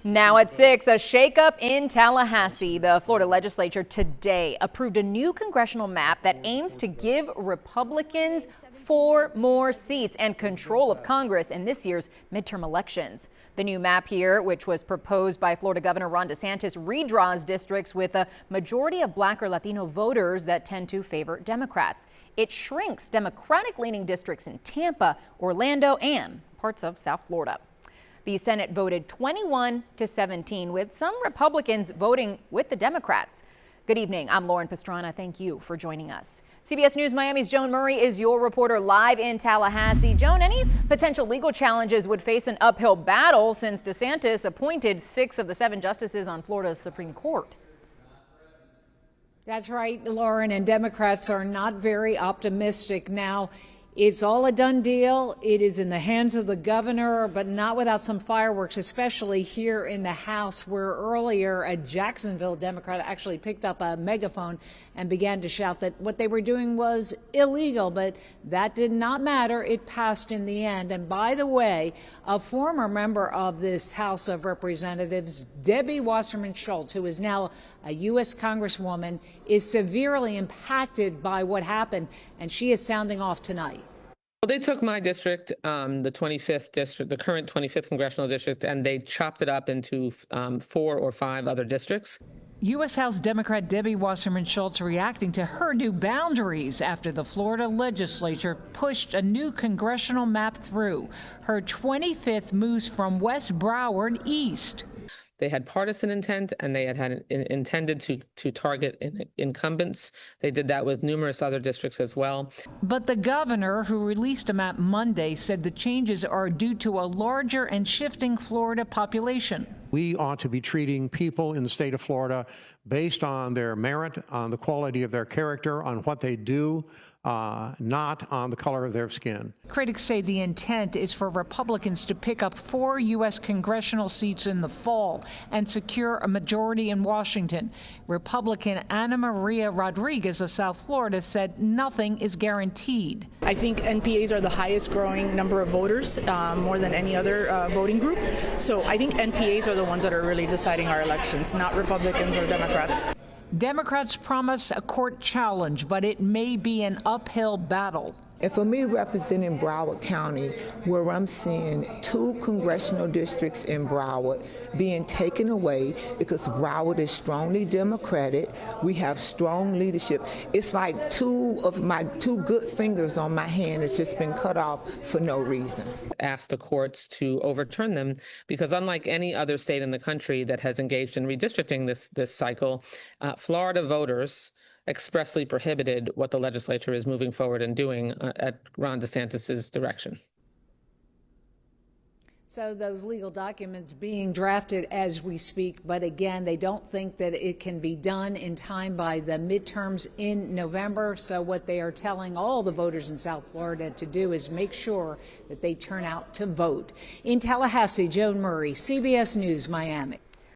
Now at 6, a shakeup in Tallahassee. The Florida legislature today approved a new congressional map that aims to give Republicans 4 more seats and control of Congress in this year's midterm elections. The new map here, which was proposed by Florida Governor Ron DeSantis, redraws districts with a majority of Black or Latino voters that tend to favor Democrats. It shrinks Democratic-leaning districts in Tampa, Orlando, and parts of South Florida. The Senate voted 21-17, with some Republicans voting with the Democrats. Good evening. I'm Lauren Pastrana. Thank you for joining us. CBS News Miami's Joan Murray is your reporter live in Tallahassee. Joan, any potential legal challenges would face an uphill battle since DeSantis appointed 6 of the 7 justices on Florida's Supreme Court. That's right, Lauren, and Democrats are not very optimistic now. It's all a done deal. It is in the hands of the governor, but not without some fireworks, especially here in the House, where earlier a Jacksonville Democrat actually picked up a megaphone and began to shout that what they were doing was illegal. But that did not matter. It passed in the end. And by the way, a former member of this House of Representatives, Debbie Wasserman Schultz, who is now a U.S. Congresswoman, is severely impacted by what happened, and she is sounding off tonight. Well, they took my district, the 25th district, the current 25th congressional district, and they chopped it up into 4 or 5 other districts. U.S. House Democrat Debbie Wasserman Schultz reacting to her new boundaries after the Florida legislature pushed a new congressional map through. Her 25th moves from West Broward east. They had partisan intent, and they had intended to target incumbents. They did that with numerous other districts as well. But the governor, who released a map Monday, said the changes are due to a larger and shifting Florida population. We ought to be treating people in the state of Florida based on their merit, on the quality of their character, on what they do, not on the color of their skin. Critics say the intent is for Republicans to pick up 4 U.S. congressional seats in the fall and secure a majority in Washington. Republican Ana Maria Rodriguez of South Florida said nothing is guaranteed. I think NPAs are the highest growing number of voters, more than any other voting group. So I think NPAs are the ones that are really deciding our elections, not Republicans or Democrats. Democrats promise a court challenge, but it may be an uphill battle. And for me, representing Broward County, where I'm seeing 2 congressional districts in Broward being taken away because Broward is strongly Democratic, we have strong leadership. It's like 2 of my 2 good fingers on my hand has just been cut off for no reason. Asked the courts to overturn them because, unlike any other state in the country that has engaged in redistricting this cycle, Florida voters expressly prohibited what the legislature is moving forward and doing at Ron DeSantis's direction. So those legal documents being drafted as we speak, but again, they don't think that it can be done in time by the midterms in November. So what they are telling all the voters in South Florida to do is make sure that they turn out to vote. In Tallahassee, Joan Murray, CBS News, Miami.